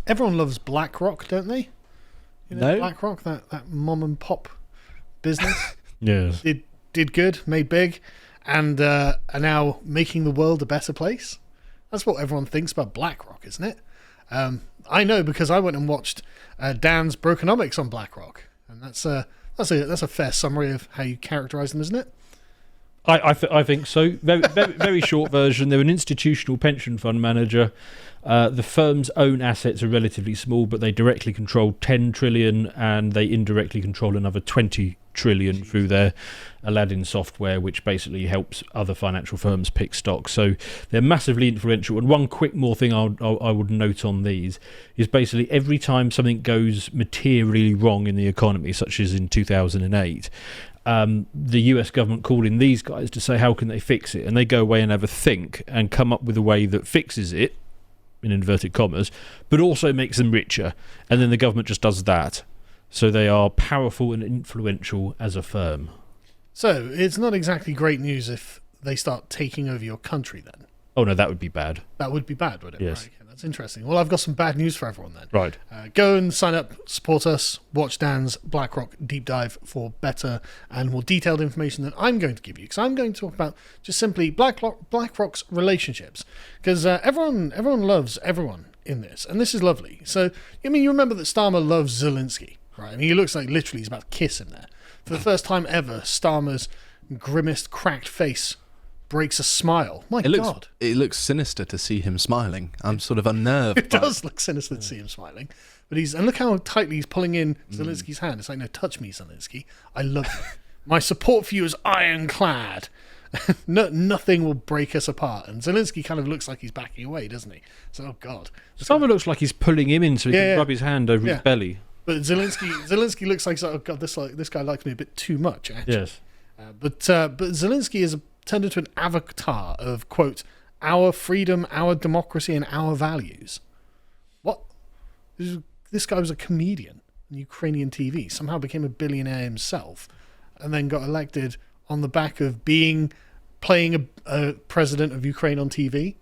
everyone loves Blackrock, don't they? No. Blackrock, that mom and pop business. Yes. Did good, made big, and are now making the world a better place. That's what everyone thinks about Blackrock, isn't it? I know because I went and watched Dan's Brokenomics on Blackrock, and that's a fair summary of how you characterise them, isn't it? I think so. Very short version. They're an institutional pension fund manager. The firm's own assets are relatively small, but they directly control 10 trillion, and they indirectly control another 20 trillion through their Aladdin software, which basically helps other financial firms pick stocks. So they're massively influential. And one quick more thing I would note on these is basically every time something goes materially wrong in the economy, such as in 2008, the US government called in these guys to say how can they fix it, and they go away and have a think and come up with a way that fixes it, in inverted commas, but also makes them richer, and then the government just does that. So they are powerful and influential as a firm. So it's not exactly great news if they start taking over your country then. Oh no, that would be bad. That would be bad, would it? Yes. Right, okay, that's interesting. Well, I've got some bad news for everyone then. Right. Go and sign up, support us, watch Dan's Blackrock deep dive for better and more detailed information than I'm going to give you, because I'm going to talk about just simply Blackrock's relationships, because everyone loves everyone in this, and this is lovely. So, I mean, you remember that Starmer loves Zelensky, right? I mean, he looks like literally he's about to kiss him there. For the first time ever, Starmer's grimmest, cracked face breaks a smile. My God. It looks sinister to see him smiling. I'm sort of unnerved. It does look sinister to see him smiling. But and look how tightly he's pulling in Zelensky's hand. It's like, no, touch me, Zelensky. I love you. My support for you is ironclad. Nothing will break us apart. And Zelensky kind of looks like he's backing away, doesn't he? So, oh God. Starmer looks like he's pulling him in so he can rub his hand over his belly. But Zelensky looks like, oh God, this guy likes me a bit too much, actually. Yes. But Zelensky is turned into an avatar of, quote, our freedom, our democracy, and our values. What? This guy was a comedian on Ukrainian TV, somehow became a billionaire himself, and then got elected on the back of playing a president of Ukraine on TV.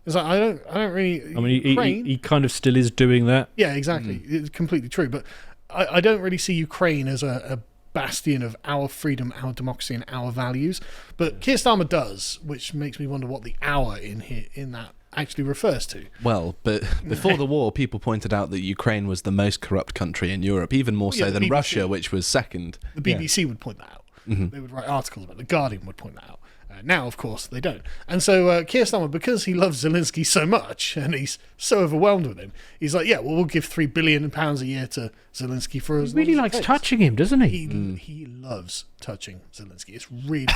It's like, I don't really... I mean, he kind of still is doing that. Yeah, exactly. It's completely true. But I don't really see Ukraine as a bastion of our freedom, our democracy, and our values. But Keir Starmer does, which makes me wonder what the "our" in that actually refers to. Well, but before the war, people pointed out that Ukraine was the most corrupt country in Europe, even more so than BBC, Russia, which was second. The BBC would point that out. Mm-hmm. They would write articles about it. The Guardian would point that out. Now, of course, they don't. And so Keir Starmer, because he loves Zelensky so much and he's so overwhelmed with him, he's like, yeah, well, we'll give £3 billion a year to Zelensky for as long as he really likes touching him, doesn't he? He loves touching Zelensky. It's really...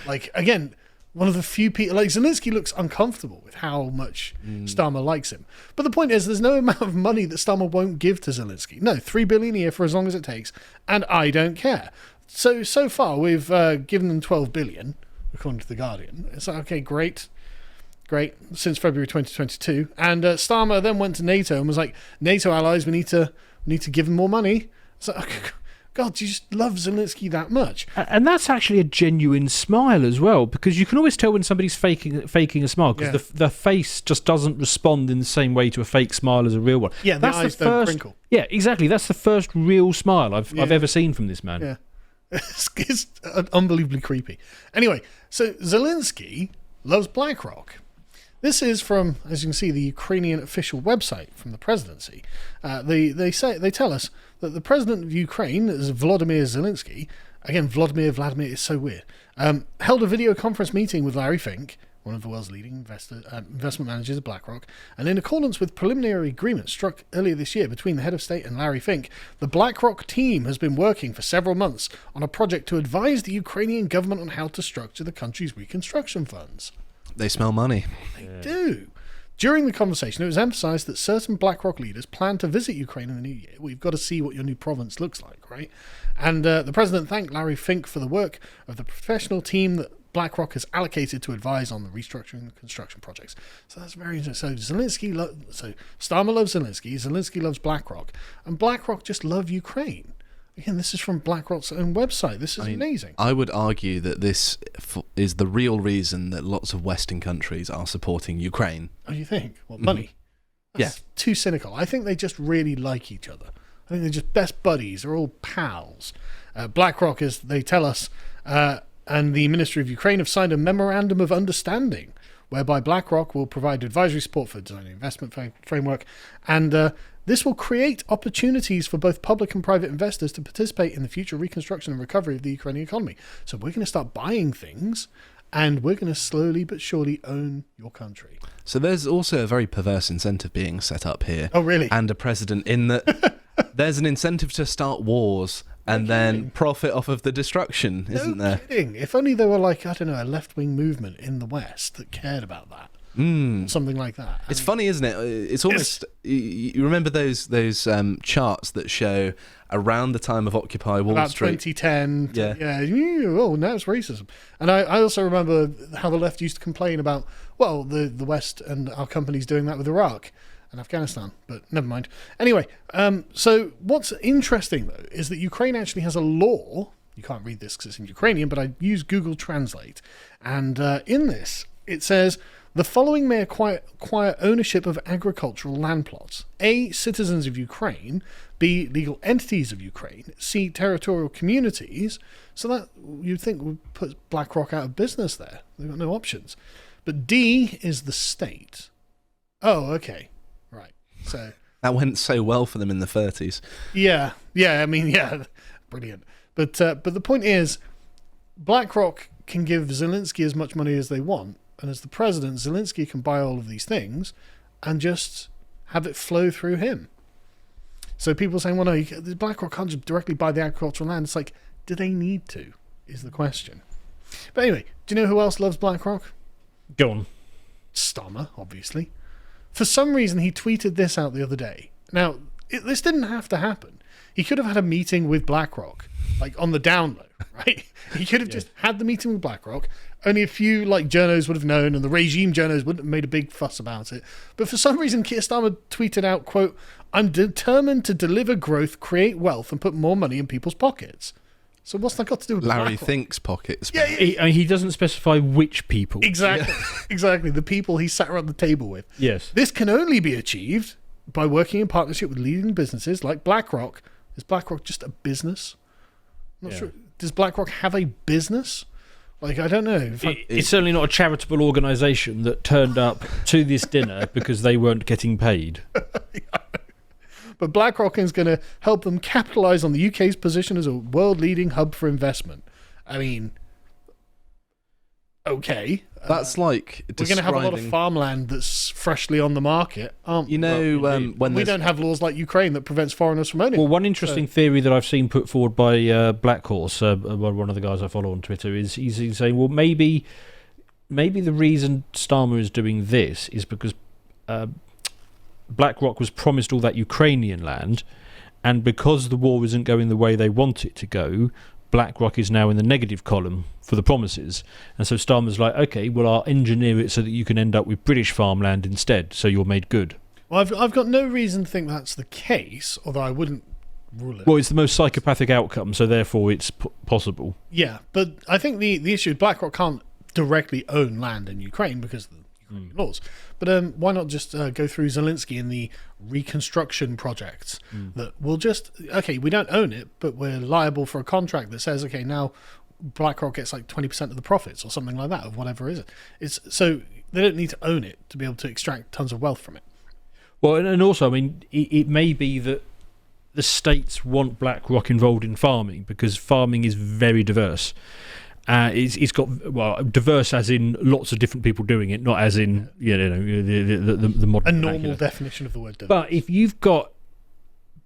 like, again, one of the few people... Like, Zelensky looks uncomfortable with how much Starmer likes him. But the point is, there's no amount of money that Starmer won't give to Zelensky. No, £3 billion a year for as long as it takes, and I don't care. So far, we've given them $12 billion, according to The Guardian. It's like, okay, great, since February 2022. And Starmer then went to NATO and was like, NATO allies, we need to give them more money. So, God, do you just love Zelensky that much? And that's actually a genuine smile as well, because you can always tell when somebody's faking a smile, because the face just doesn't respond in the same way to a fake smile as a real one. Yeah, that's the eyes don't crinkle. Yeah, exactly. That's the first real smile I've ever seen from this man. Yeah. It's unbelievably creepy. Anyway, so Zelensky loves Blackrock. This is from, as you can see, the Ukrainian official website from the presidency. They tell us that the president of Ukraine is Volodymyr Zelensky. Again, Vladimir is so weird. Held a video conference meeting with Larry Fink, one of the world's leading investment managers of Blackrock, and in accordance with preliminary agreement struck earlier this year between the head of state and Larry Fink, the Blackrock team has been working for several months on a project to advise the Ukrainian government on how to structure the country's reconstruction funds. They smell money. They do. During the conversation, it was emphasized that certain Blackrock leaders plan to visit Ukraine in the new year. Well, you've got to see what your new province looks like, right? And the president thanked Larry Fink for the work of the professional team that Blackrock has allocated to advise on the restructuring and construction projects. So that's very interesting. So Starmer loves Zelensky loves Blackrock, and Blackrock just love Ukraine. Again, this is from Blackrock's own website. This is amazing. I would argue that this is the real reason that lots of Western countries are supporting Ukraine. Oh, you think? Well, money. That's too cynical. I think they just really like each other. I think they're just best buddies. They're all pals. BlackRock, as they tell us, and the Ministry of Ukraine have signed a memorandum of understanding whereby BlackRock will provide advisory support for designing investment framework, and this will create opportunities for both public and private investors to participate in the future reconstruction and recovery of the Ukrainian economy. So we're going to start buying things, and we're going to slowly but surely own your country. So there's also a very perverse incentive being set up here. Oh, really? And a precedent in that there's an incentive to start wars and then profit off of the destruction, isn't there? No kidding. If only there were, like, I don't know, a left-wing movement in the West that cared about that. Something like that. It's funny, isn't it? It's almost... You remember those charts that show around the time of Occupy Wall about Street? 2010. Yeah. Oh, now it's racism. And I also remember how the left used to complain about, well, the West and our companies doing that with Iraq and Afghanistan, but never mind. Anyway, so what's interesting, though, is that Ukraine actually has a law. You can't read this because it's in Ukrainian, but I use Google Translate. And in this, it says... The following may acquire ownership of agricultural land plots. A, citizens of Ukraine. B, legal entities of Ukraine. C, territorial communities. So that, you'd think, would put BlackRock out of business there. They've got no options. But D is the state. Oh, okay. Right. So that went so well for them in the 30s. Yeah. I mean, yeah. Brilliant. But the point is, BlackRock can give Zelensky as much money as they want. And as the president, Zelensky can buy all of these things and just have it flow through him. So people are saying, well, no, BlackRock can't just directly buy the agricultural land. It's like, do they need to, is the question. But anyway, do you know who else loves BlackRock? Go on. Starmer, obviously. For some reason, he tweeted this out the other day. Now, this didn't have to happen. He could have had a meeting with BlackRock, like on the down low, right? He could have just had the meeting with BlackRock. Only a few journos would have known, and the regime journos wouldn't have made a big fuss about it. But for some reason, Keir Starmer tweeted out, quote, "I'm determined to deliver growth, create wealth, and put more money in people's pockets." So what's that got to do with Larry BlackRock? thinks pockets. Yeah. He doesn't specify which people. Exactly. Exactly. The people he sat around the table with. Yes. This can only be achieved by working in partnership with leading businesses like BlackRock. Is BlackRock just a business? I'm not sure. Does BlackRock have a business? I don't know. It's certainly not a charitable organisation that turned up to this dinner because they weren't getting paid. But BlackRock is going to help them capitalise on the UK's position as a world-leading hub for investment. I mean, okay. That's like we're going to have a lot of farmland that's freshly on the market, aren't we? You know, when we don't have laws like Ukraine that prevents foreigners from owning. Well, one interesting theory that I've seen put forward by Black Horse, one of the guys I follow on Twitter, is he's saying, well, maybe the reason Starmer is doing this is because BlackRock was promised all that Ukrainian land, and because the war isn't going the way they want it to go, BlackRock is now in the negative column for the promises. And so Starmer's like, okay, well, I'll engineer it so that you can end up with British farmland instead, so you're made good. Well, I've got no reason to think that's the case, although I wouldn't rule it. Well, it's the most psychopathic outcome, so therefore it's possible. Yeah, but I think the issue is BlackRock can't directly own land in Ukraine because of the Ukrainian laws. But why not just go through Zelensky in the reconstruction projects that will just, okay, we don't own it, but we're liable for a contract that says, okay, now BlackRock gets like 20% of the profits or something like that of whatever is it. It's so they don't need to own it to be able to extract tons of wealth from it. Well, and also, I mean, it may be that the states want BlackRock involved in farming because farming is very diverse. It's got, well, diverse as in lots of different people doing it, not as in the modern a normal vernacular. definition of the word diverse. But if you've got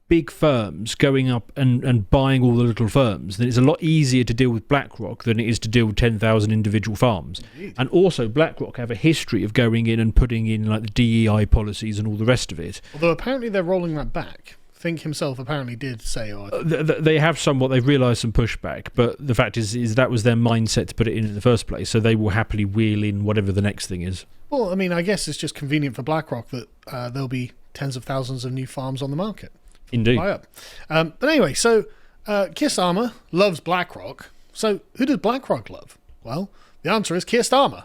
big firms going up and buying all the little firms, then it's a lot easier to deal with BlackRock than it is to deal with 10,000 individual farms. Indeed. And also BlackRock have a history of going in and putting in like the DEI policies and all the rest of it. Although apparently they're rolling that back. Fink himself apparently did say, they have somewhat, they've realised some pushback, but the fact is that was their mindset to put it in the first place, so they will happily wheel in whatever the next thing is. Well, I mean, I guess it's just convenient for BlackRock that there'll be tens of thousands of new farms on the market. Indeed. Buy up. But anyway, so Keir Starmer loves BlackRock. So who does BlackRock love? Well, the answer is Keir Starmer.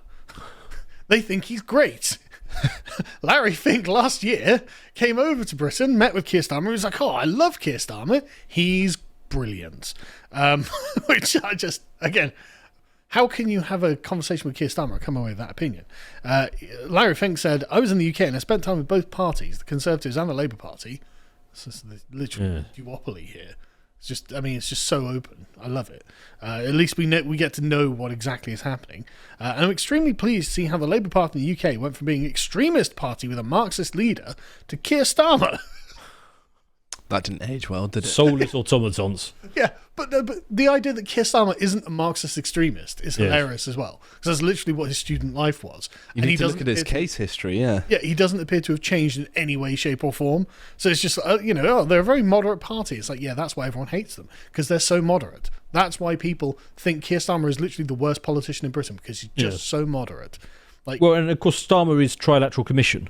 They think he's great. Larry Fink last year came over to Britain, met with Keir Starmer. He was like, "Oh, I love Keir Starmer. He's brilliant." Which I just, again, how can you have a conversation with Keir Starmer and come away with that opinion? Larry Fink said, "I was in the UK and I spent time with both parties, the Conservatives and the Labour Party." This is the literal duopoly here. It's just, it's just so open. I love it. At least we get to know what exactly is happening. And I'm extremely pleased to see how the Labour Party in the UK went from being an extremist party with a Marxist leader to Keir Starmer. That didn't age well, did it? Soulless automatons. Yeah, but the idea that Keir Starmer isn't a Marxist extremist is hilarious as well, because that's literally what his student life was. You need to look at his case history, yeah. Yeah, he doesn't appear to have changed in any way, shape, or form. So it's just, they're a very moderate party. It's like, yeah, that's why everyone hates them, because they're so moderate. That's why people think Keir Starmer is literally the worst politician in Britain, because he's just so moderate. Well, and of course, Starmer is Trilateral Commission,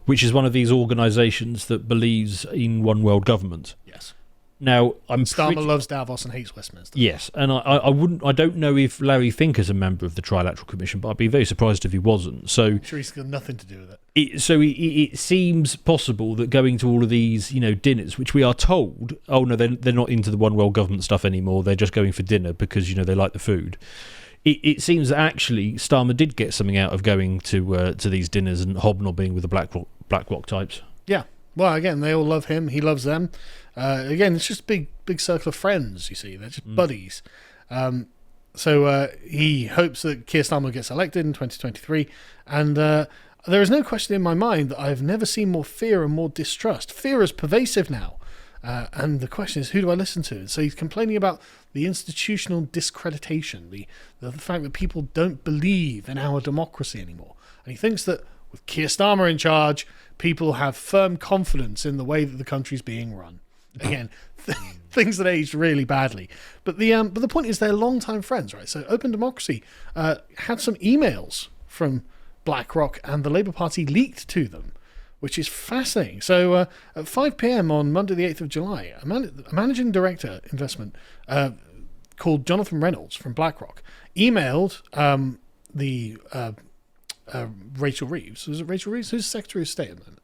which is one of these organisations that believes in one world government. Yes. Now, Starmer loves Davos and hates Westminster. Yes, and I don't know if Larry Fink is a member of the Trilateral Commission, but I'd be very surprised if he wasn't. So I'm sure he's got nothing to do with it. It seems possible that going to all of these, dinners, which we are told, oh no, they're not into the one world government stuff anymore. They're just going for dinner because they like the food. It seems that actually Starmer did get something out of going to these dinners and hobnobbing with the Blackrock types. Yeah. Well, again, they all love him. He loves them. Again, it's just a big circle of friends, you see. They're just buddies. So he hopes that Keir Starmer gets elected in 2023. And there is no question in my mind that I've never seen more fear and more distrust. Fear is pervasive now. And the question is, who do I listen to? And so he's complaining about the institutional discreditation, the fact that people don't believe in our democracy anymore. And he thinks that with Keir Starmer in charge, people have firm confidence in the way that the country's being run. Again, things that aged really badly. But the point is they're longtime friends, right? So Open Democracy had some emails from BlackRock and the Labour Party leaked to them, which is fascinating. So at 5 p.m. on Monday the 8th of July, a managing director investment called Jonathan Reynolds from BlackRock emailed the Rachel Reeves. Was it Rachel Reeves? Who's Secretary of State at the moment?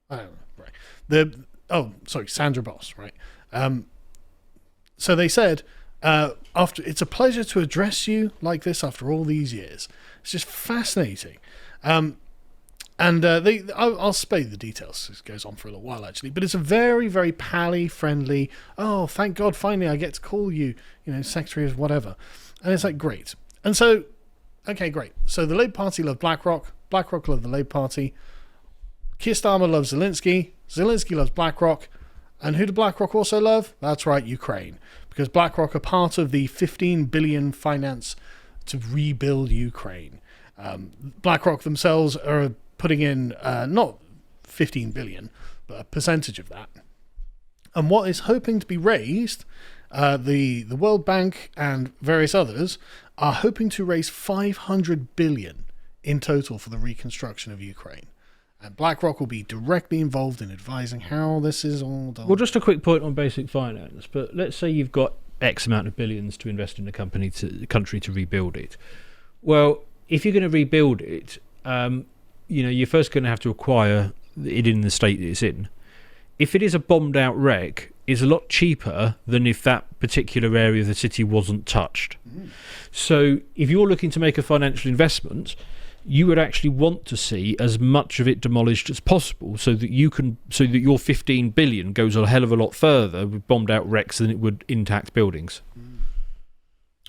I don't know. Right. Sandra Boss, right. So they said, it's a pleasure to address you like this after all these years. It's just fascinating. I'll spare you the details. It goes on for a little while, actually. But it's a very, very pally, friendly, oh, thank God, finally I get to call you, Secretary of whatever. And it's like, great. And so, okay, great. So the Labour Party love BlackRock. BlackRock love the Labour Party. Keir Starmer loves Zelensky. Zelensky loves BlackRock. And who do BlackRock also love? That's right, Ukraine. Because BlackRock are part of the 15 billion finance to rebuild Ukraine. BlackRock themselves are putting in not 15 billion, but a percentage of that. And what is hoping to be raised, the World Bank and various others are hoping to raise 500 billion in total for the reconstruction of Ukraine. And BlackRock will be directly involved in advising how this is all done. Well, just a quick point on basic finance, but let's say you've got X amount of billions to invest in a country to rebuild it. Well, if you're going to rebuild it, you're first going to have to acquire it in the state that it's in. If it is a bombed out wreck, it's a lot cheaper than if that particular area of the city wasn't touched. So if you're looking to make a financial investment, you would actually want to see as much of it demolished as possible so that your 15 billion goes a hell of a lot further with bombed out wrecks than it would intact buildings.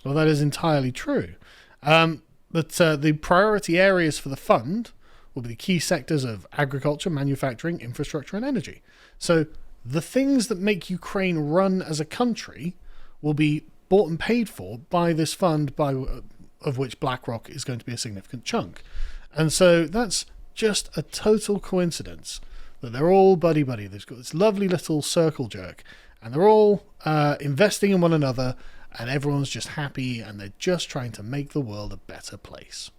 Well, that is entirely true. But the priority areas for the fund will be the key sectors of agriculture, manufacturing, infrastructure, and energy. So the things that make Ukraine run as a country will be bought and paid for by this fund, of which BlackRock is going to be a significant chunk. And so that's just a total coincidence that they're all buddy-buddy. They've got this lovely little circle jerk, and they're all investing in one another, and everyone's just happy, and they're just trying to make the world a better place.